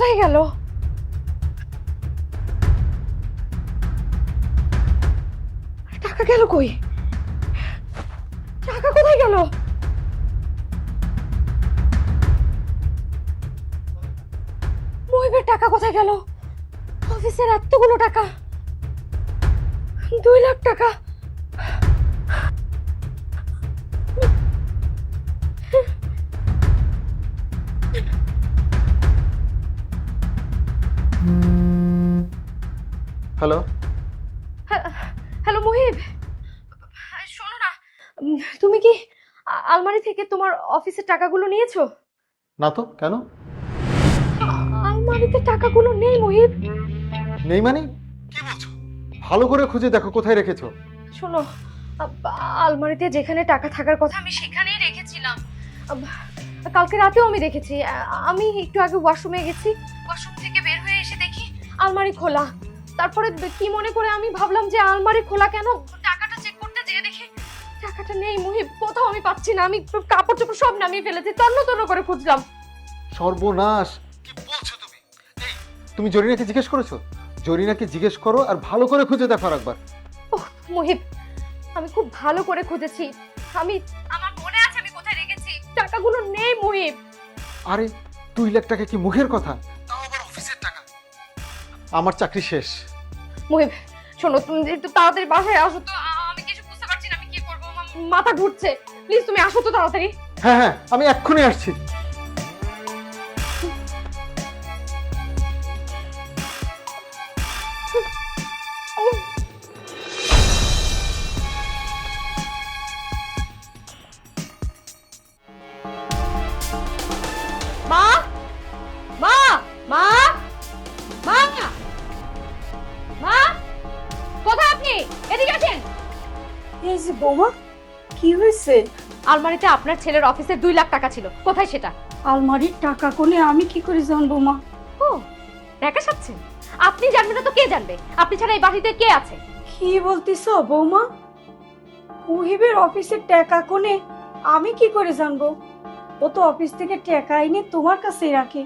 কোথায় গেল? টাকা গেল কই? টাকা কোথায় গেল? মহিবের টাকা কোথায় গেল? অফিসের এতগুলো টাকা, 2 লাখ টাকা। হ্যালো, হ্যালো মহিব, শোনো না, তুমি কি আলমারি থেকে তোমার অফিসের টাকাগুলো নিয়েছো? না তো কেন? আলমারিতে টাকাগুলো নেই মহিব। নেই মানে কি বলছো? ভালো করে খুঁজে দেখো কোথায় রেখেছো। শোনো, আলমারিতে যেখানে টাকা থাকার কথা আমি সেখানেই রেখেছিলাম। কালকে রাতেও আমি দেখেছি। আমি একটু আগে ওয়াশরুমে গেছি, ওয়াশরুম থেকে বের হয়ে এসে দেখি আলমারি খোলা। তারপরে কি মনে করে আমি ভাবলাম যে আলমারি খোলা কেন, টাকাটা চেক করতে যেয়ে দেখি টাকাটা নেই মহিব, কোথাও আমি পাচ্ছি না। আমি কাপড় চোপড় সব নামিয়ে ফেলেছি, তন্ন তন্ন করে খুঁজলাম। সর্বনাশ, কি বলছো তুমি? এই, তুমি জরিনাকে জিজ্ঞেস করেছো? জরিনাকে জিজ্ঞেস করো আর ভালো করে খুঁজে দেখো একবার। ওহ মহিব, আমি খুব ভালো করে খুঁজেছি। আমার মনে আছে আমি কোথায় রেখেছি। টাকাগুলো নেই মহিব। আরে 2 লাখ টাকা কি মুখের কথা? তাও আবার অফিসের টাকা। আমার চাকরি শেষ। মহিব শোনো, তুমি একটু তাড়াতাড়ি বাসায় আসো তো। আমি কিছু বুঝতে পারছি না, আমি কি করবো, আমার মাথা ঘুরছে। প্লিজ তুমি আসো তো তাড়াতাড়ি। হ্যাঁ হ্যাঁ, আমি এক্ষুনি আসছি। মা, মা, মা, মা, মা, কোথায় আপনি? এদিকে আসেন। এই যে বৌমা, কি হয়েছে? আলমারিতে আপনার ছেলের অফিসে 2 লাখ টাকা ছিল, কোথায় সেটা? আলমারির টাকা কোনে আমি কি করে জানবো মা? ও একা সাচ্ছেন? আপনি জানবেন না তো কে জানবে? আপনি ছাড়া এই বাড়িতে কে আছে? কি বলতিস বৌমা? মুহিবের অফিসের টাকা কোনে আমি কি করে জানবো? ও তো অফিস থেকে টাকা এনে তোমার কাছে রাখে,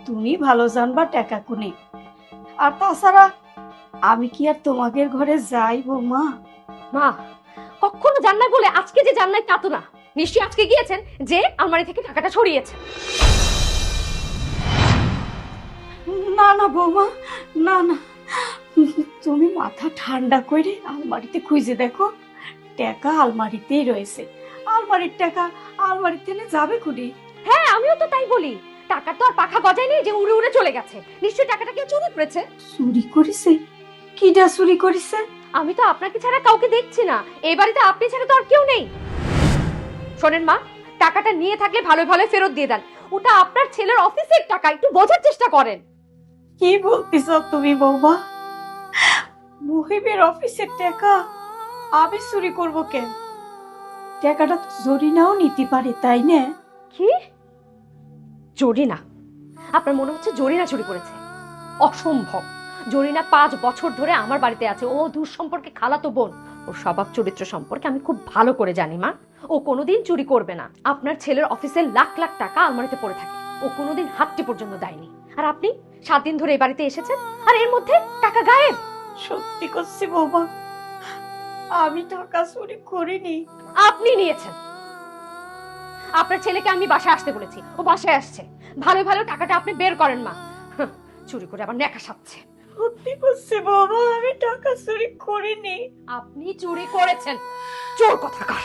তুমি ভালো জানবা টাকা কোনে। আর তাছাড়া আমি কি আর তোমাদের ঘরে যাই বৌমা? মা, কখনো জান নাই বলে আজকে যে জান নাই তা তো না। নিশ্চয়ই আজকে গিয়েছেন যে আলমারি থেকে টাকাটা সরিয়েছেন। না না বৌমা, না না, তুমি মাথা ঠান্ডা করে আলমারিতে খুঁজে দেখো, টাকা আলমারিতেই রয়েছে। আলমারির টাকা আলমারিতে এনে যাবে খুঁড়ি। হ্যাঁ আমিও তো তাই বলি, টাকা তো আর পাখা গজায়নি যে উড়ে উড়ে চলে গেছে। নিশ্চয়ই টাকাটা কেউ চুরি করেছে। চুরি করেছে? কিডা চুরি করেছে? আমি তো আপনাকে ছাড়া কাউকে দেখছি না, এই বাড়িতে আপনি ছাড়া তো আর কেউ নেই। শোনেন মা, টাকাটা নিয়ে থাকলে ভালো ভালো ফেরত দিয়ে দেন। ওটা আপনার ছেলের অফিসের টাকা, একটু বোঝার চেষ্টা করেন। কি বলতেছ তুমি বৌমা? মুহিবের অফিসের টাকা আমি চুরি করব কেন? টাকাটা তো জরিনাও নিতে পারে, তাই না? কি? জরিনা? আপনার মনে হচ্ছে জরিনা চুরি করেছে? অসম্ভব। জরিনা 5 বছর ধরে আমার বাড়িতে আছে। ও দূর সম্পর্কে খালাতো বোন। ওর স্বভাব চরিত্র সম্পর্কে আমি খুব ভালো করে জানি মা। ও কোনোদিন চুরি করবে না। আপনার ছেলের অফিসের লাখ লাখ টাকা আলমারিতে পড়ে থাকে, ও কোনোদিন হাতটি পর্যন্ত দেয়নি। আর আপনি 7 দিন ধরে এই বাড়িতে এসেছেন আর এর মধ্যে টাকা গায়েব। সত্যি করছি বৌমা, আমি টাকা চুরি করিনি। আপনি নিয়েছেন। আপনার ছেলেকে আমি বাসায় আসতে বলেছি, ও বাসায় আসছে। ভালো ভালো টাকাটা আপনি বের করেন মা। চুরি করে আবার নেকা সাজছে। সত্যি করছি বৌমা, আমি টাকা চুরি করিনি। আপনি চুরি করেছেন, চোর কোথাকার।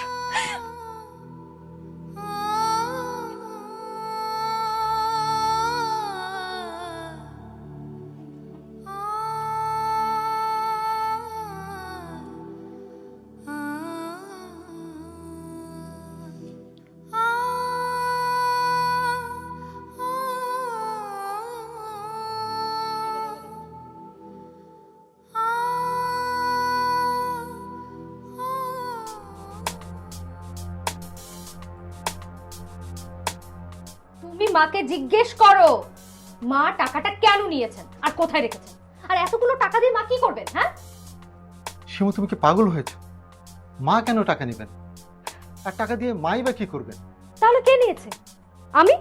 তুমি মাকে জিজ্ঞেস করো, মা টাকাটা কেন নিয়েছেন আর কোথায় রেখেছেন? আর এতগুলো টাকা দিয়ে মা কি করবেন? হ্যাঁ শিমু, তুমি কি পাগল হয়েছো? মা কেন টাকা নেবেন? আর টাকা দিয়ে মাই বা কি করবেন? তাহলে কে নিয়েছে? আমি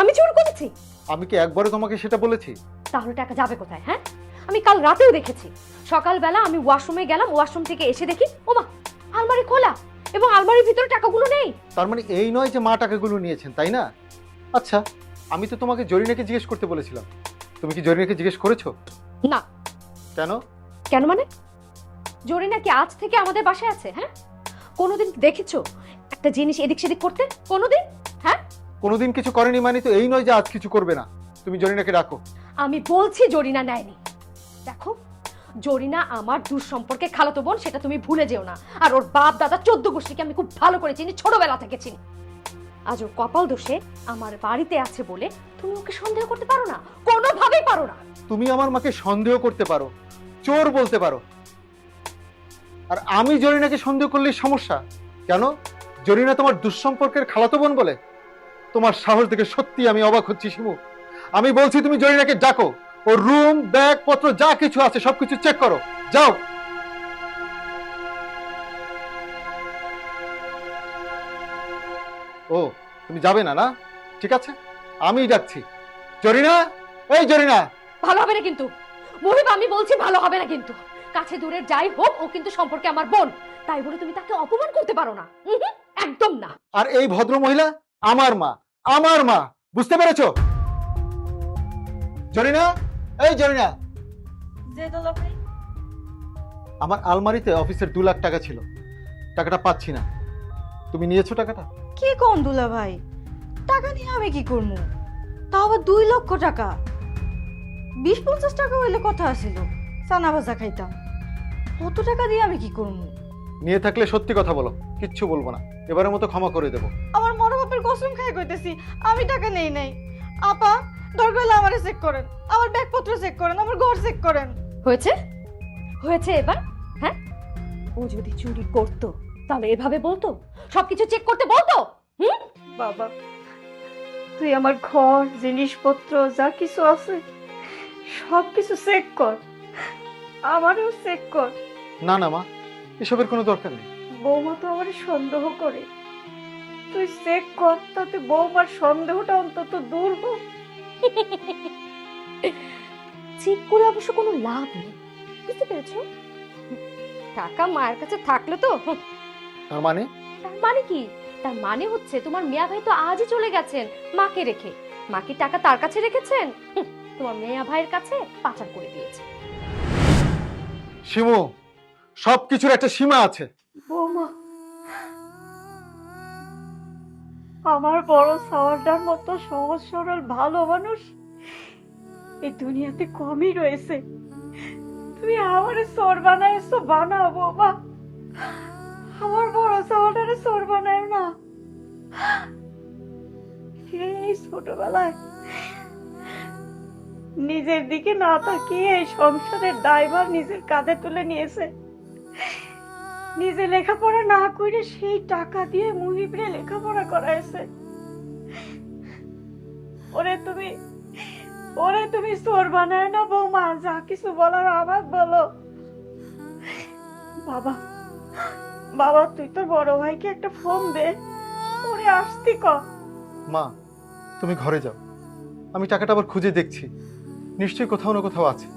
আমি চুরি করেছি? আমি কি একবারে তোমাকে সেটা বলেছি? তাহলে টাকা যাবে কোথায়? হ্যাঁ, আমি কাল রাতেও দেখেছি। সকালবেলা আমি ওয়াশরুমে গেলাম, ওয়াশরুম থেকে এসে দেখি ওমা আলমারি খোলা এবং আলমারির ভিতরে টাকাগুলো নেই। তার মানে এই নয় যে মা টাকাগুলো নিয়েছেন, তাই না? আচ্ছা, আমি তো তোমাকে জরিনাকে জিজ্ঞেস করতে বলেছিলাম, তুমি কি জরিনাকে জিজ্ঞেস করেছো? না। কেন? কেন মানে? জরিনা কি আজ থেকে আমাদের বাসায় আছে? হ্যাঁ, কোনোদিন দেখেছো একটা জিনিস এদিক সেদিক করতে? কোনোদিন? হ্যাঁ, কোনোদিন কিছু করেনি মানে তো এই নয় যে আজ কিছু করবে না। তুমি জরিনাকে ডাকো। আমি বলছি জরিনা নেয়নি। দেখো, জরিনা আমার দূর সম্পর্কে খালাতো বোন, সেটা তুমি ভুলে যেও না। আর ওর বাপ দাদা 14 গোষ্ঠীকে আমি খুব ভালো করে চিনি, ছোটবেলা থেকে চিনি। আজ ওর কপাল দোষে আমার বাড়িতে আছে বলে তুমি ওকে সন্দেহ করতে পারো না, কোনোভাবেই পারো না। তুমি আমার মাকে সন্দেহ করতে পারো, চোর বলতে পারো, আর আমি জরিনাকে সন্দেহ করলেই সমস্যা কেন? জরিনা তোমার দুঃসম্পর্কের খালাতো বোন বলে? তোমার সাহস দেখে সত্যি আমি অবাক হচ্ছি শিমু। আমি বলছি তুমি জরিনাকে ডাকো, ওর রুম ব্যাগ পত্র যা কিছু আছে সবকিছু চেক করো, যাও। ও, তুমি যাবে না? না, ঠিক আছে, আমি ডাকছি। জরিনা, এই জরিনা। ভালো হবে না কিন্তু মহিব, আমি বলছি ভালো হবে না কিন্তু। কাছে দূরে যাই হোক, ও কিন্তু সম্পর্কে আমার বোন, তাই বলে তুমি তাকে অপমান করতে পারো না। একদম না। আর এই ভদ্র মহিলা আমার মা, আমার মা, বুঝতে পেরেছো? জরিনা, এই জরিনা। যে দুলাভাই, আমার আলমারিতে অফিসের 2 লাখ টাকা ছিল, টাকাটা পাচ্ছি না। তুমি নিয়েছো টাকাটা? কি কোন দুলাভাই, টাকা নিয়ে আমি কি করবো? তাও আবার 2 লক্ষ টাকা। 20-50 টাকা হইলে কথা আসিল, চানা ভাজা খাইতাম। কত টাকা দিয়ে আমি কি করবো? নিয়ে থাকলে সত্যি কথা বলো, কিচ্ছু বলবো না, এবারের মতো ক্ষমা করে দেবো। আমার বড় বাপের কসম খাই কইতেছি, আমি টাকা নেই নাই। আপা, দরকার হলে আমারে চেক করেন, আমার ব্যাগপত্র চেক করেন, আমার ঘর চেক করেন। হয়েছে হয়েছে এবার। হ্যাঁ, ও যদি চুরি করতো তাহলে এভাবে বলতো, সবকিছু চেক করতে বলতো? বাবা, তুই আমার ঘর জিনিসপত্র যা কিছু আছে সব কিছু চেক কর, আমারও চেক কর। না না মা, এসবের কোনো দরকার নেই। বৌমা তো আমার সন্দেহ করে, তুই চেক কর, তাতে বৌমার সন্দেহটা অন্তত দূর হোক। চেক করে অবশ্য কোনো লাভ নেই, বুঝতে পেরেছো? টাকা মায়ের কাছে থাকলে তো তার মানে? তার মানে কি? তার মানে হচ্ছে তোমার মিয়া ভাই তো আজই চলে গেছেন মাকে রেখে। মা কি টাকা তার কাছে রেখেছেন? তোমার মিয়া ভাইয়ের কাছে পাচার করে দিয়েছে। শিমু, সবকিছুর একটা সীমা আছে। বৌমা, আমার বড় সাওয়ারটার মতো সহজ সরল ভালো মানুষ এই দুনিয়াতে কমই রয়েছে। তুমি আমারে চোর বানাইছো, বানাও বৌমা, আমার বড় সাওয়ারটারে চোর বানায় না। এই ছোটবেলায় নিজের দিকে না তাকিয়ে এই সংসারের দায়ভার নিজের কাঁধে তুলে নিয়েছে। নিজে লেখাপড়া না করে সেই টাকা দিয়ে মুহিবরে লেখাপড়া করাইছে। ওরে তুমি চোর বানায় না বৌমা, যা কিছু বলার আমার বলো। বাবা, বাবা, তুই তোর বড় ভাইকে একটা ফোন দে, ওরে আসতি ক। মা, তুমি ঘরে যাও, আমি টাকাটা আবার খুঁজে দেখছি, নিশ্চয়ই কোথাও না কোথাও আছে।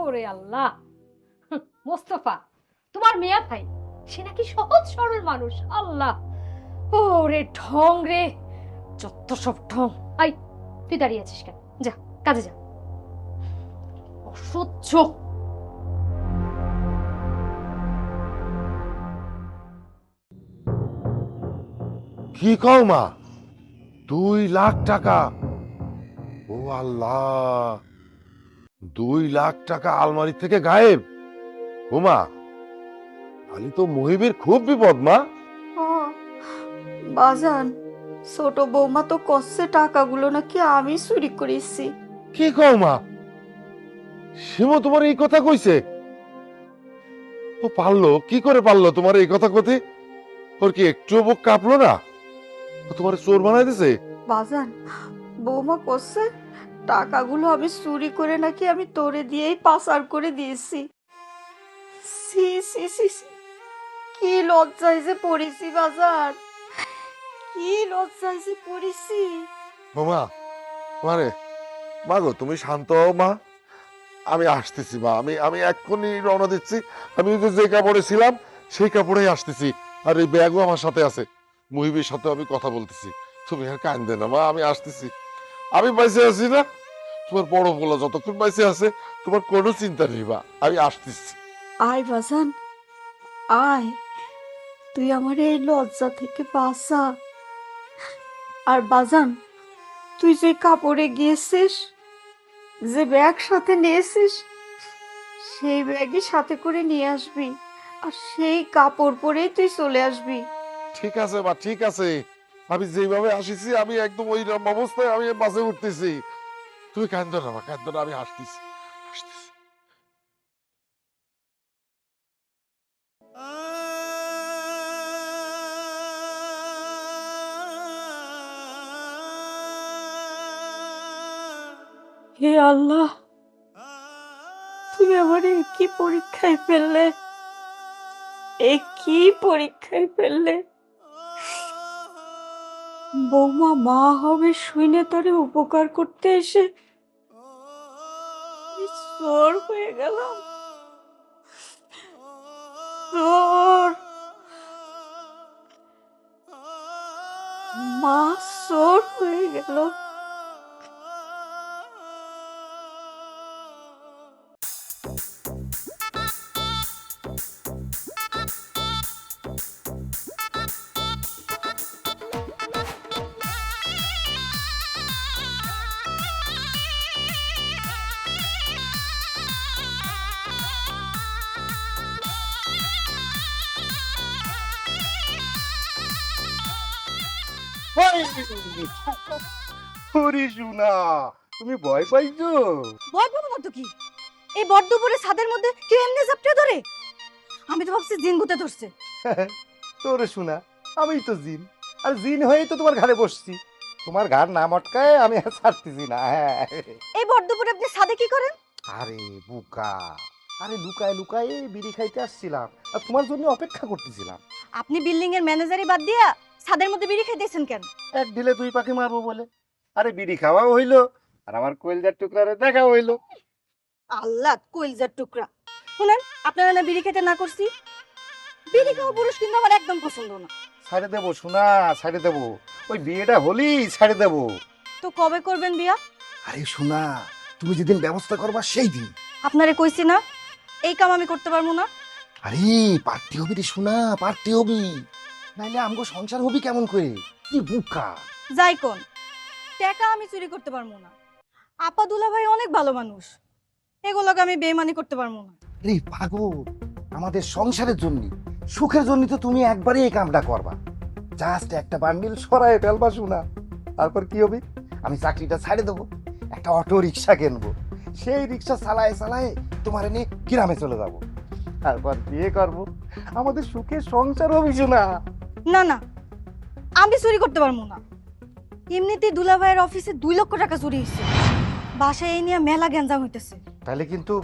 ওরে আল্লাহ, মোস্তফা তোমার মিয়া ভাই সে নাকি সহজ সরল মানুষ। আল্লাহ, ওরে ঢং রে, যত সব ঢং। আই, তুই দাঁড়িয়ে আছিস কেন? যা কাজে যা, অসহ্য। কি কও মা, 2 লাখ টাকা? ও আল্লাহ, 2 লাখ টাকা আলমারি থেকে গায়েব। ও মা, তাহলে তো মুহিবের খুব বিপদ মা। বাজান, ছোট বৌমা তো কষ্টে টাকাগুলো নাকি আমি চুরি করেছি। কি কও মা, শিমু তোমার এই কথা কইছে? ও পারলো কি করে, পারলো তোমার এই কথা কইতে? ওর কি একটুও বুক কাঁপলো না? ও তোমার চোর বানাই দিছে? বাজান, বৌমা করছে টাকাগুলো আমি চুরি করে নাকি আমি তোরে দিয়েই পাচার করে দিয়েছি। সি সি সি সি, কি লজ্জায় যে পড়েছি বাজার, কি লজ্জায় যে পড়েছি। মামা মানে মা গো, তুমি শান্ত হও মা। আমি আসতেছি মা, আমি আমি এক্ষুনি রওনা দিচ্ছি। আমি ওই যে কাপড়ে ছিলাম সেই কাপড়েই আসতেছি। আর এই ব্যাগও আমার সাথে আছে, মুহিবের সাথে আমি কথা বলতেছি। তুমি আর কান্দে না মা, আমি আসতেছি। আমি বাইসে আছি না, তোমার বড় বলা যতক্ষণ বাইসে আছে তোমার কোনো চিন্তা নেই মা, আমি আসতেছি। আয় বাজান, আয়, তুই আমার এই লজ্জা থেকে বাঁচা। আর বাজান, তুই যে কাপড়ে গিয়েছিস, যে ব্যাগ সাথে নিয়েছিস, সেই ব্যাগই সাথে করে নিয়ে আসবি। আর সেই কাপড় পরেই তুই চলে আসবি। ঠিক আছে মা, ঠিক আছে। আমি যেভাবে আসিছি আমি একদম ওই রকম অবস্থায় আমি বাসে উঠতেছি। তুমি কান্দো না মা, কান্দো না, আমি আসতেছি, আসতেছি। হে আল্লাহ, তুমি আমার কি পরীক্ষায় ফেললে, কি পরীক্ষায় ফেললে। বৌমা মা হবে শুনে তারে উপকার করতে এসে আমি চোর হয়ে গেলাম, চোর। মা চোর হয়ে গেল। ওরে সোনা, তুমি ভয় পাইছো? ভয় পাবো না তো কি, এই বড় দুপুরে ছাদের মধ্যে কেউ এমনি ঝাপটে ধরে? আমি তো ভাবছি জিন ভূতে ধরছে। তোরে সোনা, আমি তো জিন, আর জিন হয়েই তো তোমার ঘাড়ে বসছি। তোমার ঘাড় না মটকায় আমি আর ছাড়তেছি না। হ্যাঁ, এই বড় দুপুরে আপনি ছাদে কি করেন? আরে বুকা, আরে লুকায় লুকায় বিড়ি খাইতে আসছিলাম, আর তোমার জন্য অপেক্ষা করতেছিলাম। আপনি বিল্ডিং এর ম্যানেজারই বাদ দিয়া ছাদের মধ্যে বিড়ি খাইতেছেন কেন? এক ঢিলে দুই পাখি মারবো বলে। আরে বিড়ি খাওয়াও হইলো, আর আমার কলজার টুকরারে দেখা হইলো। আল্লাহ, কইলজার টুকরা। শুনেন, আপনারা না বিড়ি খেতে না করছি, বিড়ি খাওয়া পুরুষ কিন্তু আমার একদম পছন্দ না। ছাড়ে দেবো সোনা, ছাড়ে দেবো। ওই বিয়েটা হলেই ছাড়ে দেবো। তো কবে করবেন বিয়া? আরে সোনা, তুমি যেদিন ব্যবস্থা করবা সেই দিন। আপনারে কইছি না এই কাম আমি করতে পারবো না। আরে পার্টি হবি রে সোনা, পার্টি হবি, নাইলে আমগো সংসার হবি কেমন করে? কি বুকা। যাই কোন, টাকা আমি চুরি করতে পারবো না। আপা দুলা ভাই অনেক ভালো মানুষ, এগুলোকে আমি বেইমানি করতে পারবো না। রে পাগল, আমাদের সংসারের জন্য, সুখের জন্য তো তুমি একবারই এই কামটা করবা। জাস্ট একটা বান্ডিল সরায় ফেলবা সোনা, তারপর কি হবে? আমি চাকরিটা ছাড়ে দেবো, একটা অটো রিক্সা কিনবো, সেই রিক্সা চালায় চালায় তোমার এনে গ্রামে চলে যাব, তারপর বিয়ে করবো, আমাদের সুখের সংসার হবি সোনা। না না, আমি চুরি করতে পারবো না। এমনিতেই দুলা ভাইয়ের অফিসে 2 লক্ষ টাকা চুরি হয়েছে, বাসায় এই নিয়ে মেলা গ্যাঞ্জাম হইতেছে। তাহলে কিন্তু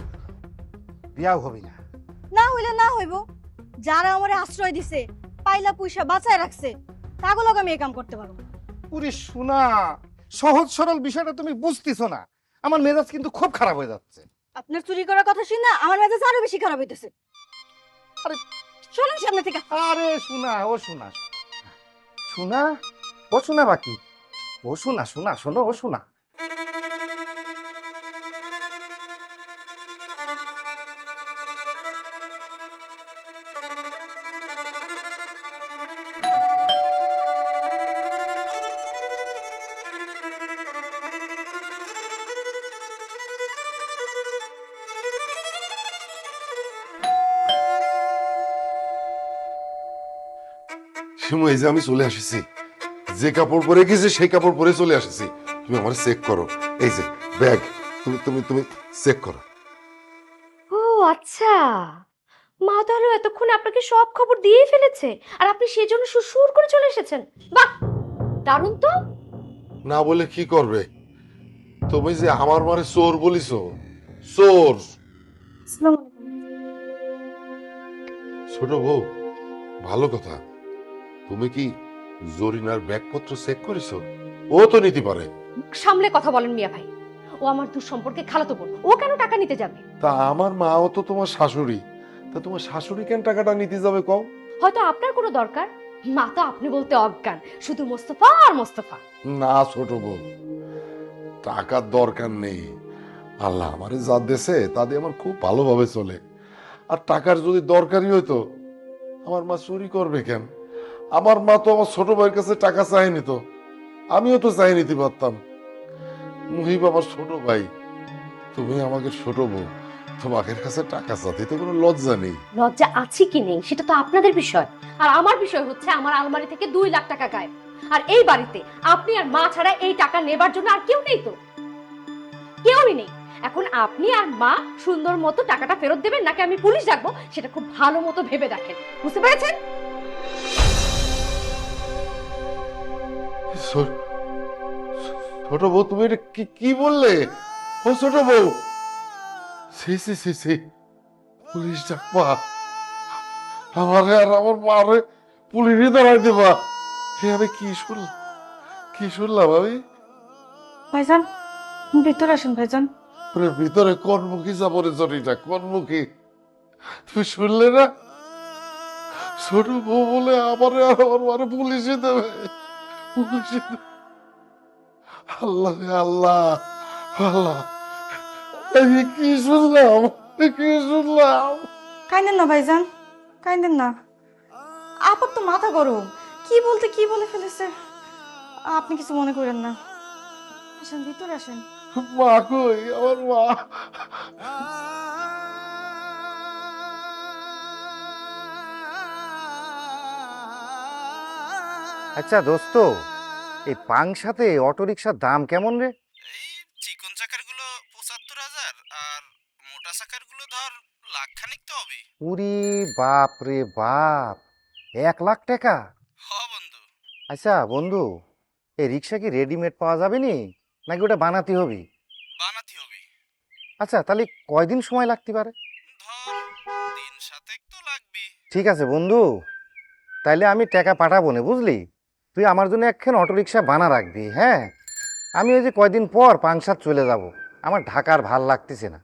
বিয়াও হবি না। না হইলে না হইব, যারা আমারে আশ্রয় দিছে, পাইলা পয়সা বাঁচায় রাখছে, তাগুলোকে আমি এই কাম করতে পারবো না। পুরি শোনা, সহজ সরল বিষয়টা তুমি বুঝতেছো না। আমার মেজাজ কিন্তু খুব খারাপ হয়ে যাচ্ছে। আপনার চুরি করার কথা শুনে আমার মেজাজ আরো বেশি খারাপ হইতেছে। আরে চলেন সামনে থেকে। আরে শোনা, ও শোনা, শোনা, ও শোনা, বাকি ও শোনা, শোনা শোনো, ও শোনা। শিমু, এই যে আমি চলে আসিছি, যে কাপড় পরে গেছি সেই কাপড় পরে চলে আসিছি। তুমি আমার চেক করো, এই যে ব্যাগ, তুমি তুমি তুমি চেক করো। ও আচ্ছা, মা তাহলে এতক্ষণ আপনাকে সব খবর দিয়েই ফেলেছে, আর আপনি সেই জন্য সুসুর করে চলে এসেছেন। বাহ, দারুণ তো। না বলে কি করবে? তুমি যে আমার মারে চোর বলিছো, চোর। ছোট বউ, ভালো কথা। তুমি কি জরিনার ব্যাগপত্র চেক করেছো? ও তো নিতে পারে। মুখ সামলে কথা বলেন মিয়া ভাই। ও আমার দুঃসম্পর্কে খালাতো বোন, ও কেন টাকা নিতে যাবে? তা আমার মাও তো তোমার শাশুড়ি, তা তোমার শাশুড়ি কেন টাকাটা নিতে যাবে কও? হয়তো আপনার কোনো দরকার। মা তো আপনি বলতে অজ্ঞান, শুধু মোস্তফা আর মোস্তফা। না ছোট বউ, টাকার দরকার নেই। আল্লাহ আমারে যা দেশে তা দিয়ে আমার খুব ভালোভাবে চলে। আর টাকার যদি দরকারই হইতো, আমার মা চুরি করবে কেন? আমার মা তো আমার ছোট ভাইয়ের কাছে টাকা চাইনি তো, আমিও তো চাই নিতে পারতাম। মুহিব আমার ছোট ভাই, তুমি আমাকে ছোট বউ, তোমাদের কাছে টাকা চাইতে তো কোনো লজ্জা নেই। লজ্জা আছে কি নেই সেটা তো আপনাদের বিষয়, আর আমার বিষয় হচ্ছে আমার আলমারি থেকে 2 লাখ টাকা গায়েব। আর এই বাড়িতে আপনি আর মা ছাড়া এই টাকা নেবার জন্য আর কেউ নেই তো, কেউই নেই। এখন আপনি আর মা সুন্দর মতো টাকাটা ফেরত দেবেন নাকি আমি পুলিশ ডাকবো, সেটা খুব ভালো মতো ভেবে দেখেন, বুঝতে পেরেছেন? ছোট বউ, তুমি এটা কি কি বললে? ও ছোট বউ, সি সি সি সি, পুলিশ ডাকবা? আমারে আর আমার মারে পুলিশে দাঁড়াই দেবা? হে আমি কি শুনলাম, কি শুনলাম আমি? ভাইজান ভিতরে আসেন ভাইজান। ওরে ভিতরে কোন মুখী যাবরে জরিটা, কোন মুখী? তুমি শুনলে না? ছোট বউ বলে আমারে আর আমার মারে পুলিশে দেবে, পুলিশে দেবে। আল্লাহ রে আল্লাহ, আল্লাহ, আমি কি শুনলাম, কি শুনলাম? কাইন্দেন না ভাইজান, কাইন্দেন না। আপার তো মাথা গরম, কি বলতে কি বলে ফেলেছে। আপনি কিছু মনে করেন না, আসেন ভিতরে আসেন। মা কই, আমার মা? আচ্ছা দোস্ত, এই পাংশাতে অটোরিকশার দাম কেমন রে? এই চিকন চাকার গুলো ৭৫,০০০ আর মোটা চাকার গুলো ধর লাখখানিক তো হবে। উরি বাপ রে বাপ, 1 লাখ টাকা? হ বন্ধু। আচ্ছা বন্ধু, এই রিক্সা কি রেডিমেড পাওয়া যাবে নি নাকি ওটা বানাতে হবে? বানাতে হবে। আচ্ছা তাহলে কয়দিন সময় লাগতে পারে? ধর ৩-৭ তো লাগবে। ঠিক আছে বন্ধু, তাইলে আমি টাকা পাঠাবো না বুঝলি। তুই আমার জন্য একখান অটোরিকশা বানা রাখবি, হ্যাঁ? আমি ওই যে কয়দিন পর পাংশাত চলে যাব, আমার ঢাকার ভাল লাগতেছে না,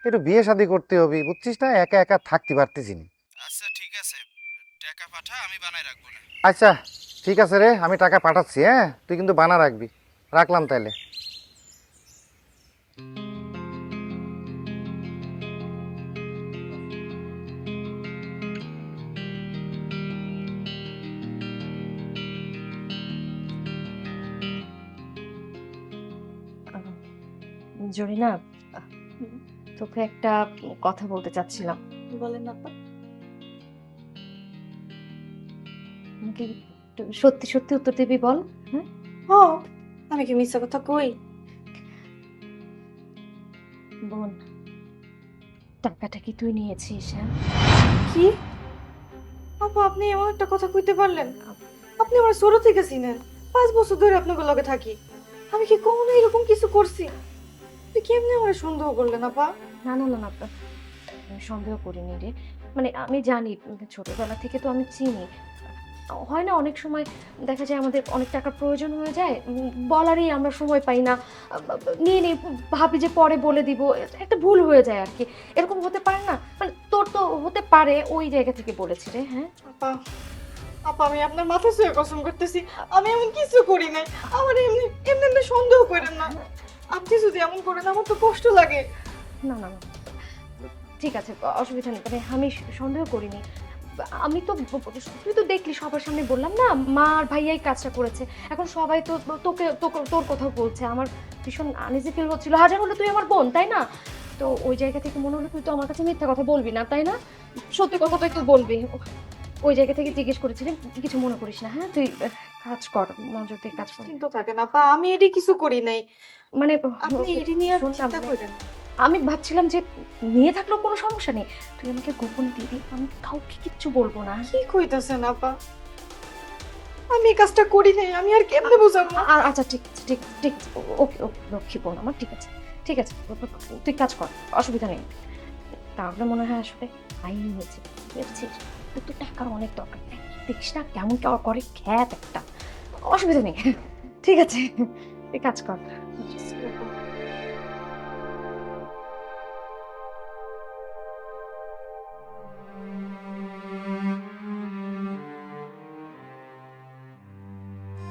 একটু বিয়ে শাদি করতে হবে বুঝছিস না, একা একা থাকতে পারতেছি না। আচ্ছা ঠিক আছে, টাকা পাঠা, আমি বানাই রাখবো না। আচ্ছা ঠিক আছে রে, আমি টাকা পাঠাচ্ছি, হ্যাঁ? তুই কিন্তু বানা রাখবি। রাখলাম তাইলে। জরিনা, তোকে একটা কথা বলতে চাচ্ছিলাম। বলেন আপা। আমাকে একটু সত্যি সত্যি উত্তর দিবি বল। হ্যাঁ, হ, আমি কি মিথ্যা কথা কই? বোন, টাকাটা কি তুই নিয়েছিস? হ্যাঁ, কি আপা, আপনি এমন একটা কথা কইতে পারলেন? আপনি আমার ছোট থেকে চিনেন, 5 বছর ধরে আপনার লগে থাকি। আমি কি কখনো এরকম কিছু করছি? আপনি কেমনে আমার সন্দেহ করলেন আপা? না না না না, আমি সন্দেহ করিনি রে। মানে আমি জানি, ছোটবেলা থেকে তো আমি চিনি। হয় না অনেক সময় দেখা যায় আমাদের অনেক টাকার প্রয়োজন হয়ে যায়, বলারই আমরা সময় পাই না, নিয়ে নিই, ভাবি যে পরে বলে দিব, একটা ভুল হয়ে যায় আর কি। এরকম হতে পারে না? মানে তোর তো হতে পারে, ওই জায়গা থেকে বলেছি রে। হ্যাঁ আপা, আপা আমি আপনার মাথা ছুঁয়ে কসম করতেছি, আমি এমন কিছু করি নাই। আমার এমনি এমনি এমনি সন্দেহ করেন না। আপনি যদি এমন করেন আমার তো কষ্ট লাগে। না না না, ঠিক আছে, অসুবিধা নেই। মানে আমি সন্দেহ করিনি। আমি তো, তুই তো দেখলি সবার সামনে বললাম না, মা আর ভাইয়াই কাজটা করেছে। এখন সবাই তো তোর কথা বলছে। আমার ভীষণ আনইজি ফিল হচ্ছিল। হাজার হলে তুই আমার বোন, তাই না? তো ওই জায়গা থেকে মনে হলো তুই তো আমার কাছে মিথ্যা কথা বলবি না, তাই না? সত্যি কথাটাই তুই বলবি। ওই জায়গা থেকে জিজ্ঞেস করেছিলি, কিছু মনে করিস না। হ্যাঁ, তুই কাজ কর, মনোযোগ দিয়ে কাজ কর। চিন্তা থাকে না আপা, আমি এটি কিছু করি নাই। মানে আপনি এটি নিয়ে আর শোন না, চিন্তা মানে করেন। আমি ভাবছিলাম যে নিয়ে থাকলেও কোনো সমস্যা নেই, তুই আমাকে গোপন দিবি, আমি কাউকে কিচ্ছু বলবো না। কি কইতাছেন আপা? আমি এই কাজটা করি নাই, আমি আর কেমনে বুঝাবো? আচ্ছা ঠিক আছে, ঠিক ঠিক আছে। ওকে ওকে, লক্ষ্মী বোন আমার, ঠিক আছে ঠিক আছে, তুই কাজ কর, অসুবিধা নেই। তাহলে মনে হয় আসলে আইন হয়েছে, বুঝছিস? তোর তো টাকার অনেক দরকার, দেখিস না কেমন করে খ্যাত একটা। অসুবিধা নেই, ঠিক আছে, এই কাজ কর।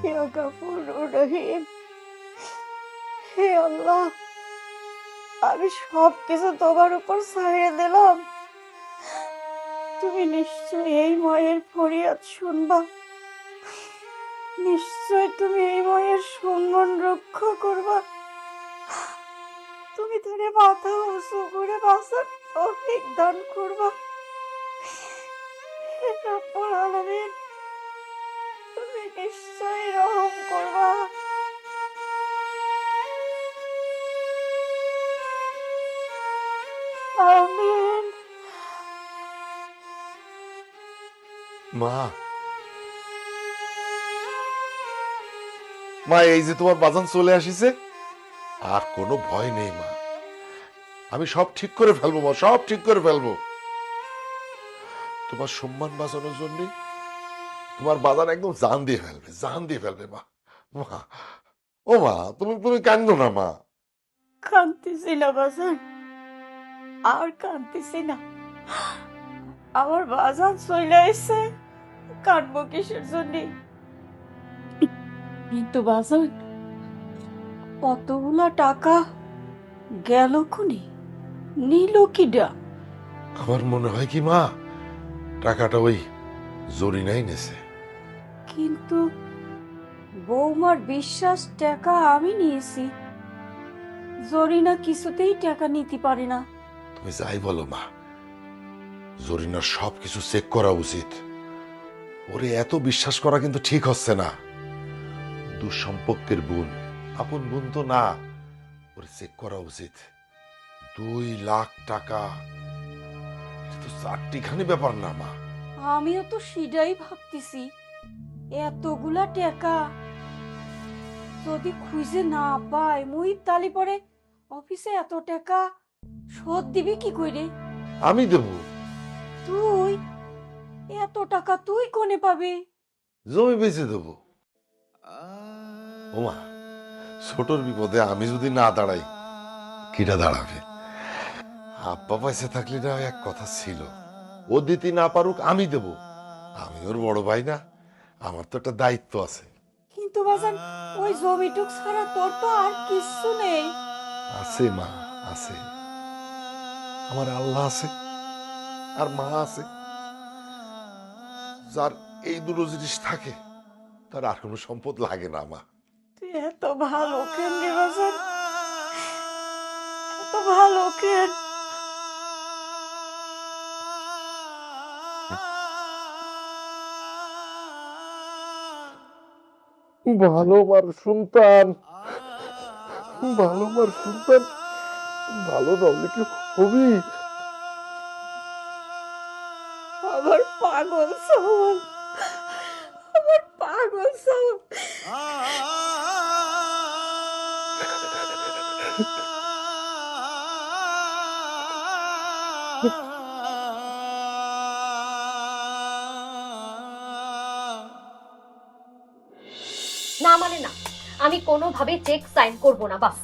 হে গফুর রহিম, হে আল্লাহ, আমি সব কিছু তোমার উপর ছাড়িয়ে দিলাম। তুমি নিশ্চয়ই এই মায়ের ফরিয়াদ শুনবা, নিশ্চয় তুমি এই মায়ের সম্মান রক্ষা করবা। তুমি তারে মাথা উঁচু করে বাঁচার তৌফিক দান করবা। হে রব্বুল আলামিন, তুমি নিশ্চয়ই রহম করবা। আমিন। মা, মা, এই যে তোমার বাজান চলে আসিছে, আর কোনো ভয় নেই মা। আমি সব ঠিক করে ফেলবো মা, সব ঠিক করে ফেলবো। তোমার সম্মান বাঁচানোর জন্য তোমার বাজান একদম জান দিয়ে ফেলবে, জান দিয়ে ফেলবে মা। মা, ও মা, তুমি তুমি কান্দো না মা। কাঁদতেছি না বাজান, আর কাঁদতেছি না। আমার বাজান চলে এসে কাঁদবো কিসের জন্য? কিন্তু বাজান, কতগুলা টাকা গেল কোনে, নিল কিডা? আমার মনে হয় কি মা, টাকাটা ওই জরিনাই নেছে। কিন্তু বৌমার বিশ্বাস টাকা আমি নিয়েছি, জরিনা কিছুতেই টাকা নিতে পারে না। তুমি যাই বলো মা, জরিনার সব কিছু চেক করা উচিত। ওরে এত বিশ্বাস করা কিন্তু ঠিক হচ্ছে না। দুঃসম্পর্কের বোন, আপন বোন তো না। ওরে চেক করা উচিত। 2 লাখ টাকা, এটা তো চারটিখানি ব্যাপার না মা। আমিও তো সেটাই ভাবতেছি, এতগুলা টাকা যদি খুঁজে না পাই, মুহিত তালি পরে অফিসে এত টাকা শোধ দিবি কি করে? আমি দেব। তুই এত টাকা তুই কোনে পাবি? জমি বেচে দেব। ওমা, ছোটর বিপদে আমি যদি না দাঁড়াই, কিটা দাঁড়াবে? আব্বা পয়সা থাকলে না এক কথা ছিল, ও দিতে না পারুক আমি দেব। আমি ওর বড় ভাই না, আমার তো একটা দায়িত্ব আছে। কিন্তু বাজান, ওই জমিটুক ছাড়া তোর তো আর কিছু নেই। আছে মা, আছে। আমার আল্লাহ আছে, আর মা আছে। যার এই দুটো জিনিস থাকে, তার আর কোনো সম্পদ লাগে না মা। তুই এত ভালো কেন রে বাজান, এত ভালো কেন? ভালো মার সন্তান, ভালো মার সন্তান, ভালো নলে কি হবি? আমার পাগল সব, আমার পাগল সব। না মানে না, আমি কোনোভাবেই চেক সাইন করব না, বাস।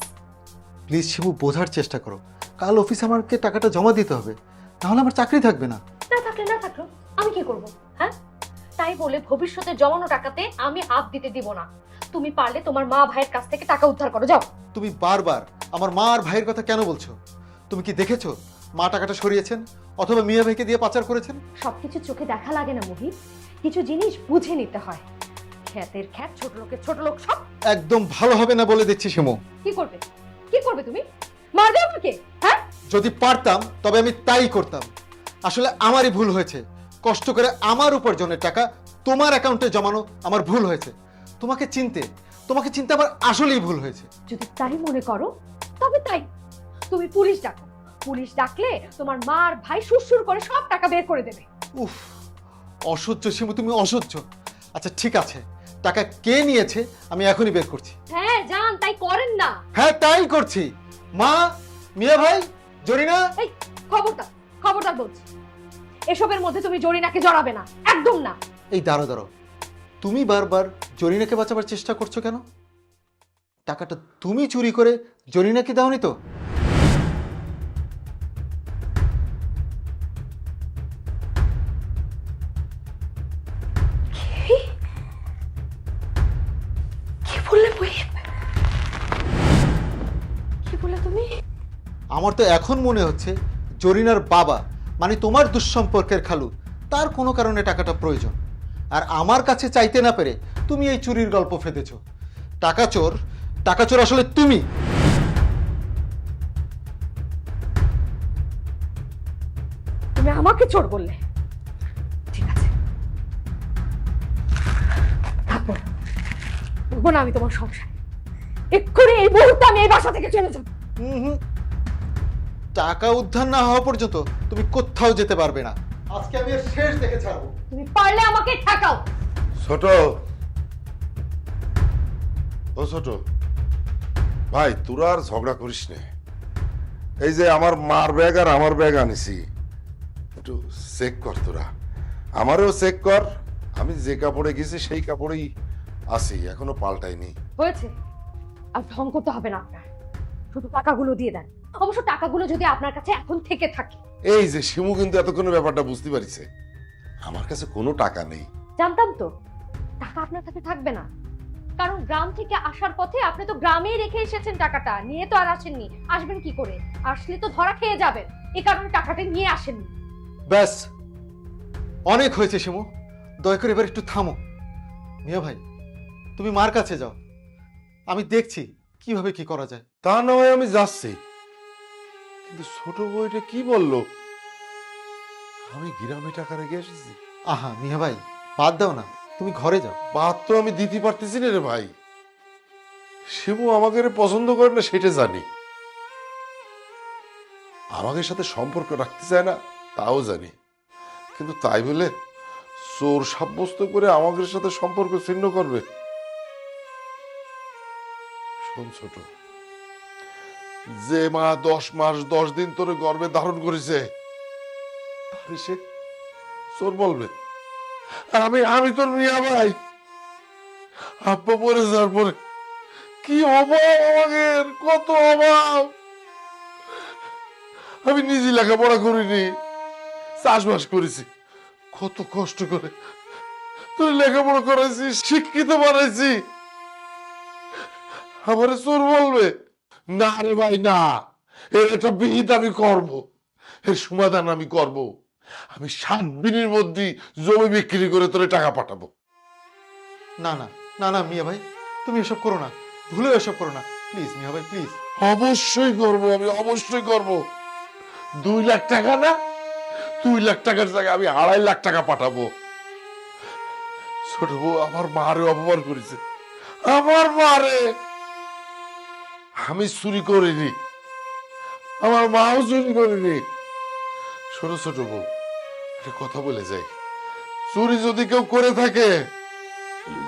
প্লিজ শিবু, বোঝার চেষ্টা করো। কাল অফিসে আমাকে টাকাটা জমা দিতে হবে, নাহলে আমার চাকরি থাকবে না। না থাকলে না থাকলো, আমি কি করব? হ্যাঁ, তাই বলে ভবিষ্যতে জমানো টাকাতে আমি হাত দিতে দিব না। তুমি পারলে তোমার মা ভাইয়ের কাছ থেকে টাকা উদ্ধার করো, যাও। তুমি বারবার আমার মা আর ভাইয়ের কথা কেন বলছো? তুমি কি দেখেছো মা টাকাটা সরিয়েছেন অথবা মিয়া ভাইকে দিয়ে পাচার করেছেন? সবকিছু চোখে দেখা লাগে না মোহিত, কিছু জিনিস বুঝে নিতে হয়। খ্যাতের খ্যাত, ছোট লোকের ছোট লোক, সব। একদম ভালো হবে না বলে দিচ্ছি শিমু। কি করবে, কি করবে তুমি? মারবে আমাকে? হ্যাঁ, যদি পারতাম তবে আমি তাই করতাম। আসলে আমারই ভুল হয়েছে, কষ্ট করে আমার উপার্জনের টাকা তোমার অ্যাকাউন্টে জমানো আমার ভুল হয়েছে। তোমাকে চিনতে আমার আসলেই ভুল হয়েছে। যদি তাই মনে করো তবে তাই। তুমি পুলিশ ডাকো, পুলিশ ডাকলে তোমার মা আর ভাই সুরসুর করে সব টাকা বের করে দেবে। উফ, অসহ্য শিমু, তুমি অসহ্য। আচ্ছা ঠিক আছে, টাকা কে নিয়েছে আমি এখনই বের করছি। হ্যাঁ জান, তাই করেন না। হ্যাঁ তাই করছি। মা, মিয়া ভাই, জরিনা। এই খবরদার, খবরদার বলছি, এসবের মধ্যে তুমি জরিনাকে জড়াবে না, একদম না। এই দাঁড়ো দাঁড়ো, তুমি বারবার জরিনাকে বাঁচাবার চেষ্টা করছো কেন? টাকাটা তুমি চুরি করে জরিনাকে দাওনি তো? কি বললে মুহিব? কি বললে তুমি? আমার তো এখন মনে হচ্ছে জরিনার বাবা মানে তোমার দুঃসম্পর্কের খালু, তার কোনো কারণে টাকাটা প্রয়োজন, আর আমার কাছে চাইতে না পেরে তুমি এই চুরির গল্প ফেঁদেছো। টাকা চোর আসলে তুমি। তুমি আমাকে চোর বললে? ঠিক আছে, থাকবো না। থাকবো না আমি তোমার সংসার। এক্ষুনি এই মুহূর্তে আমি এই বাসা থেকে চলে যাব। হুম, টাকা উদ্ধার না হওয়া পর্যন্ত তুমি কোথাও যেতে পারবে না। আজকে আমি এর শেষ দেখে ছাড়বো। তুমি পারলে আমাকে ঠেকাও। ছোট, ও ছোট ভাই, তোরা আর ঝগড়া করিস নে। এই যে আমার মার ব্যাগ আর আমার ব্যাগ আনিছি, একটু চেক কর তোরা, আমারও চেক কর। আমি যে কাপড়ে গেছি সেই কাপড়েই আছি, এখনো পাল্টাইনি। হয়েছে, আর ঢং করতে হবে না আপনার। শুধু টাকাগুলো দিয়ে দেন। অবশ্য টাকাগুলো যদি আপনার কাছে এখন থেকে থাকে। এই যে শিমু কিন্তু এতক্ষণে ব্যাপারটা বুঝতে পারিছে, আমার কাছে কোনো টাকা নেই। জানতাম তো টাকা আপনার কাছে থাকবে না, কারণ গ্রাম থেকে আসার পথে আপনি তো গ্রামেই রেখে এসেছেন। টাকাটা নিয়ে তো আর আসেননি। আসবেন কি করে? আসলে তো ধরা খেয়ে যাবেন। এই কারণে টাকাটা নিয়ে আসেননি। ব্যাস, অনেক হয়েছে শিমু, দয়া করে এবার একটু থামো। মিয়া ভাই, তুমি মার কাছে যাও, আমি দেখছি কিভাবে কি করা যায়। তা নয় আমি যাচ্ছি, কিন্তু ছোট বউটা কি বললো আমি গ্রামে টাকা রেখে এসেছি? আহা মিয়া ভাই, বাদ দাও না, তুমি ঘরে যাও। বাদ তো আমি দিতে পারতেছি না রে ভাই। শিবু আমাকে পছন্দ করে না সেটা জানি, আমাকে সাথে সম্পর্ক রাখতে চায় না তাও জানি, কিন্তু তাই বলে চোর সাব্যস্ত করে আমাদের সাথে সম্পর্ক ছিন্ন করবে? শোন ছোট, যে মা 10 মাস 10 দিন তোরে গর্ভে ধারণ করেছে তারে সে চোর বলবে? আর আমি তোর মিয়া ভাই, আব্বা মরে যাওয়ার পরে কি অভাব আমাদের, কত অভাব। আমি নিজে লেখাপড়া করিনি, চাষবাস করেছি, কত কষ্ট করে তুই লেখাপড়া করাইছি, শিক্ষিত বানাইছি, আমার চোর বলবে? না রে ভাই না, এর একটা বিহিত আমি করব, এর সমাধান আমি করব। আমি 7 দিনের মধ্যে জমি বিক্রি করে তোরে টাকা পাঠাবো। না না না না মিয়া ভাই, তুমি এসব করো না, ভুলেও এসব করো না, প্লিজ মিয়া ভাই প্লিজ। অবশ্যই করব, আমি অবশ্যই করব। 2 লাখ টাকা না, 2 লাখ টাকার জায়গায় আমি 2.5 লাখ টাকা পাঠাবো। ছোট বউ আমার মারে অপমান করেছে, আমার মারে। আমি চুরি করিনি, আমার মাও চুরি করিনি। ছোট বউ, একটা কথা বলে যাই, চুরি যদি কেউ করে থাকে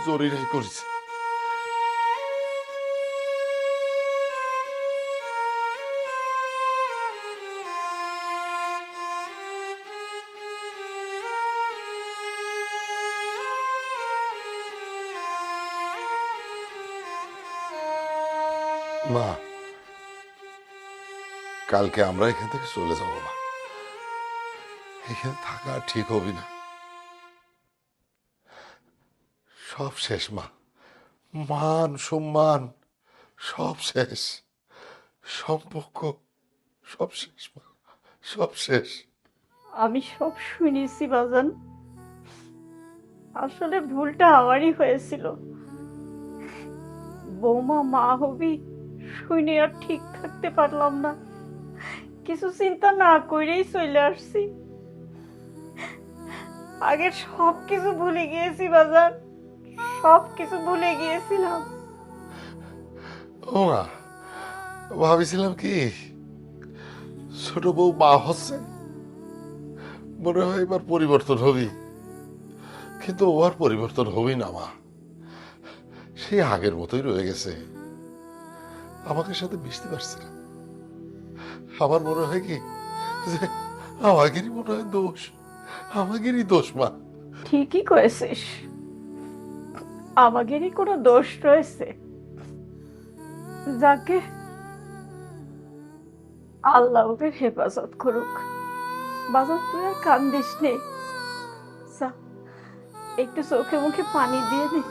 জরিনাই করেছে। মা, কালকে আমরা এখান থেকে চলে যাবো মা, এখানে থাকা আর ঠিক হবে না, সব শেষ মা, মান সম্মান সব শেষ, সম্পর্ক সব শেষ মা, সব শেষ। আমি সব শুনেছি বাজান, আসলে ভুলটা আমারই হয়েছিল। বৌমা মা হবি শুনে আর ঠিক থাকতে পারলাম না, কিছু চিন্তা না করেই চলে আসছি। আগের সব কিছু ভুলে গিয়েছি বাজান, সব কিছু ভুলে গিয়েছিলাম। ও মা, ভাবিছিলাম কি ছোট বউ মা হচ্ছে, মনে হয় এবার পরিবর্তন হবি, কিন্তু ও আর পরিবর্তন হবি না মা, সেই আগের মতোই রয়ে গেছে, আমাকে সাথে মিশতে পারছে না। আমার মনে হয় কি যে আমাদেরই মনে হয় দোষ, আমাদেরই দোষ মা। ঠিকই করেছিস, আমাদেরই কোনো দোষ রয়েছে? যাকে আল্লাহ ওদের হেফাজত করুক। বাজার তুই আর কান্দিস নে, যা একটু চোখে মুখে পানি দিয়ে দে।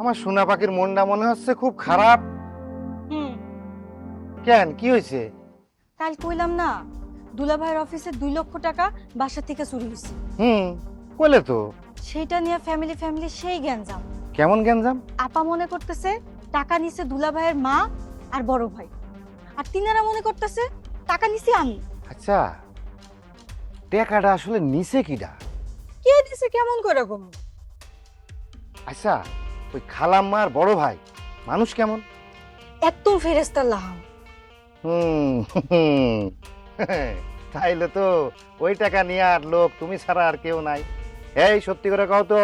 আমার সোনা পাখির মনটা মনে হচ্ছে খুব খারাপ। কেন, কি হয়েছে? কাল কইলাম না দুলাভাইয়ের অফিসে 2 লক্ষ টাকা বাসা থেকে চুরি হয়েছে। বলে তো। সেইটা নিয়ে ফ্যামিলি সেই গ্যাঞ্জাম। কেমন গ্যাঞ্জাম? আপা মনে করতেছে টাকা নিছে দুলাভাইয়ের মা আর বড় ভাই, আর তিনারা মনে করতেছে টাকা নিছি আমি। আচ্ছা, টাকাটা আসলে নিছে কিডা? কে দিছে কেমন করে গম? আচ্ছা, ওই খালাম্মা আর বড় ভাই মানুষ কেমন? একদম ফেরেস্তার লাহাম। তাইলে তো ওই টাকা নিয়ে আর লোক তুমি ছাড়া আর কেউ নাই। এই সত্যি করে কও তো,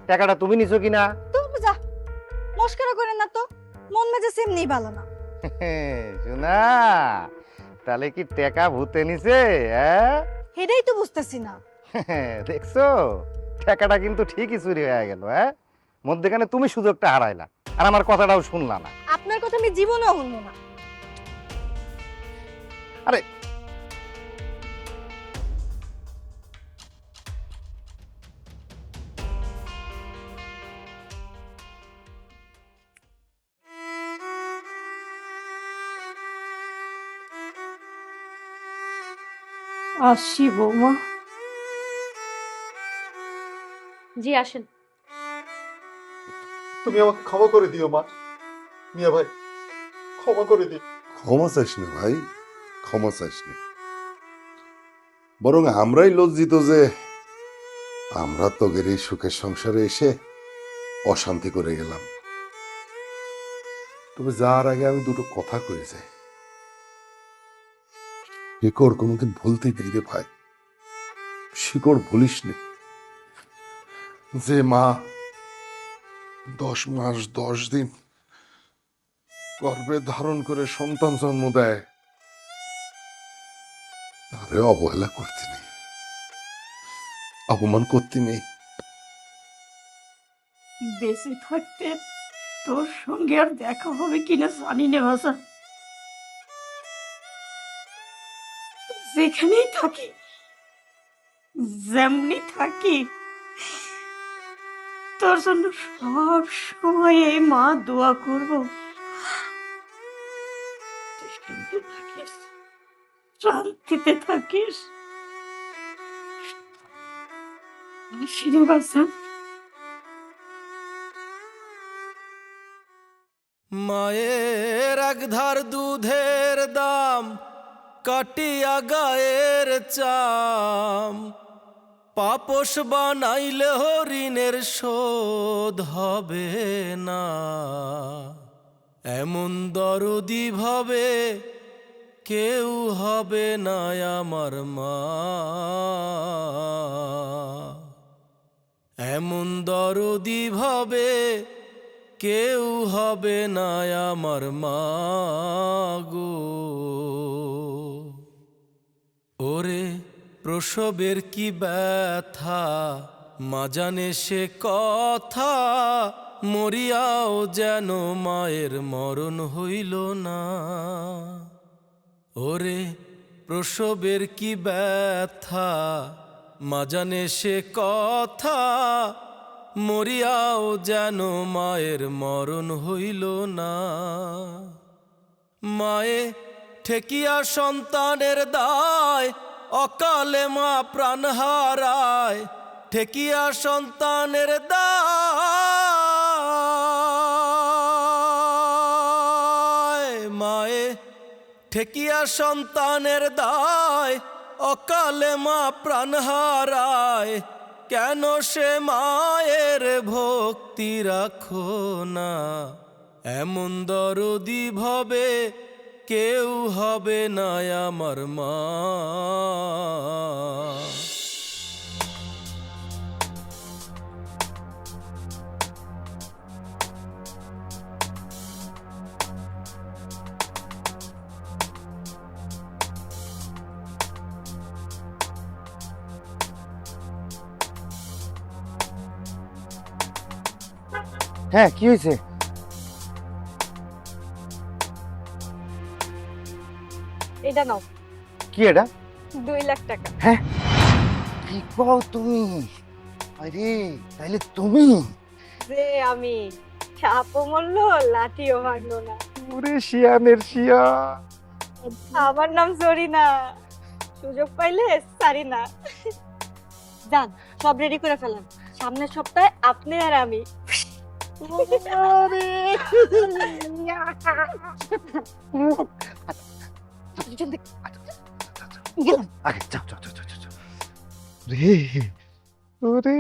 টাকাটা তুমি নিছো কিনা? তুমি যা মস্করা করেন না তো, মন মেজে সেমনি ভালো না। শোনা, তাহলে কি টাকা ভূতে নিছে? সেটাই তো বুঝতেছি না। দেখছো, টাকাটা কিন্তু ঠিকই চুরি হয়ে গেল। মধ্যেখানে তুমি সুযোগটা হারাইলা, আর আমার কথাটাও শুনলা না। আপনার কথা আমি জীবনেও শুনবো না। আরে আসি বৌমা। জি আসেন। তুমি আমাকে ক্ষমা করে দিও মা। মিয়া ভাই, ক্ষমা করে দিও। ক্ষমা চাইস না ভাই, ক্ষমা চাইস না। বরং আমরাই লজ্জিত যে আমরা তোদের এই সুখের সংসারে এসে অশান্তি করে গেলাম। তবে যার আগে আমি দুটো কথা কয়ে যাই। শিকড় কোনোদিন ভুলতে নেই রে ভাই, শিকড় ভুলিস নে। যে মা 10 মাস 10 দিন গর্ভে ধারণ করে সন্তান জন্ম দেয়, তারে অবহেলা করতে নেই, অপমান করতে নেই। বেঁচে থাকতে তোর সঙ্গে আর দেখা হবে কিনা জানি না ভাষা। যেখানেই থাকি, যেমনি থাকি, তোর জন্য সব সময় এই মা দোয়া করবো। তুই শান্তিতে থাকিস, শান্তিতে থাকিস। আশীর্বাদ। মায়ের একধার দুধের দাম কাটিয়া গায়ের চাম, পাপস বানাইলে ঋণের শোধ হবে না। এমন দরদি ভাবে কেউ হবে না আমার মা, এমন দরদি ভাবে কেউ হবে না আমার মা গো। ওরে প্রসবের কি ব্যথা, মা জানে সে কথা, মরিয়াও যেন মায়ের মরণ হইল না। ওরে প্রসবের কি ব্যথা, মা জানে সে কথা, মরিয়াও যেন মায়ের মরণ হইল না। মায়ে ঠেকিয়া সন্তানের দায়, অকালে মা প্রাণ হারায়। ঠেকিয়া সন্তানের দায়, ঠেকিয়া সন্তানের দায় অকালে মা প্রাণ হারায়, কেন সে মায়ের ভক্তি রাখো না? এমন দরদি ভবে কেউ হবে না আমার মা। হ্যাঁ, কি হয়েছে? এটা নাও, কি এটা? 2 লাখ টাকা। হ্যাঁ, কি কও তুমি? আরে তাইলে তুমি? যে আমি সাপও মরলো লাঠিও ভাঙলো না। ওরে শিয়ানের শিয়া। আমার নাম জরিনা, সুযোগ পাইলে সারি না। যান, সব রেডি করে ফেলেন, সামনের সপ্তাহে আপনি আর আমি। আগে যাও যাও যাও যাও, যাও। রে ওরে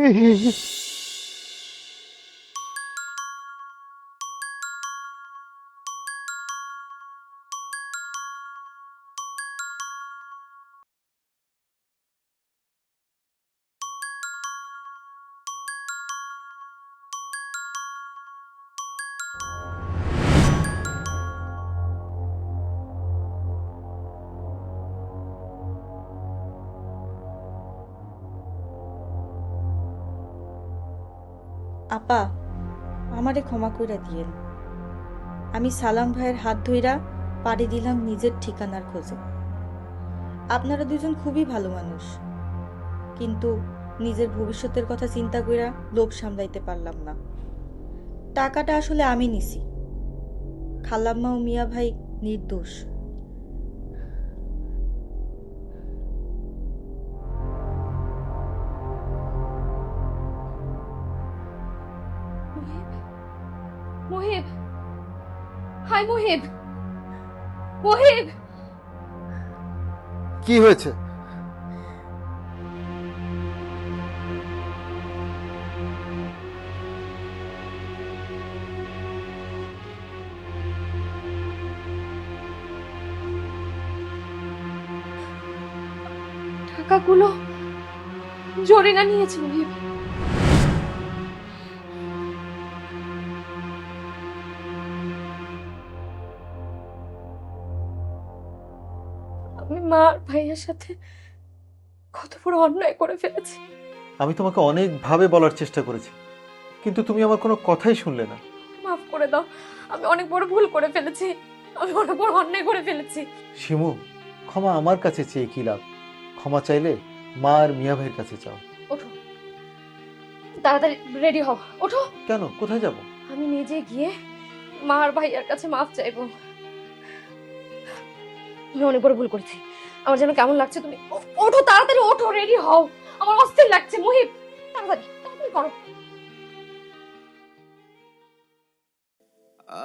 আপা, আমারে ক্ষমা কইরা দিয়েন। আমি সালাম ভাইয়ের হাত ধইরা পাড়ি দিলাম নিজের ঠিকানার খোঁজে। আপনারা দুজন খুবই ভালো মানুষ, কিন্তু নিজের ভবিষ্যতের কথা চিন্তা কইরা লোভ সামলাইতে পারলাম না। টাকাটা আসলে আমি নিছি, খালাম্মা ও মিয়া ভাই নির্দোষ। মুহিব, হাই মুহিব, মুহিব। কি হয়েছে? টাকাগুলো জরিনা নিয়েছে মুহিব। আমি মা আর ভাইয়ের সাথে কত বড় অন্যায় করে ফেলেছি। আমি তোমাকে অনেকভাবে বলার চেষ্টা করেছি, কিন্তু তুমি আমার কোনো কথাই শুনলে না। মাফ করে দাও, আমি অনেক বড় ভুল করে ফেলেছি, আমি অনেক বড় অন্যায় করে ফেলেছি। শিমু, ক্ষমা আমার কাছে চেয়ে কি লাভ? ক্ষমা চাইলে মা আর মিয়া ভাইয়ের কাছে চাও। ওঠো, তাড়াতাড়ি রেডি হও, ওঠো। কেন? কোথায় যাব? আমি নিজে গিয়ে মা আর ভাইয়ার কাছে মাফ চাইবো। আমি অনেক বড় ভুল করেছি, আমার যেন কেমন লাগছে। তুমি ওঠো, তাড়াতাড়ি ওঠো, রেডি হও, আমার অস্থির লাগছে। মুহিব, তাড়াতাড়ি তাড়াতাড়ি করো। আ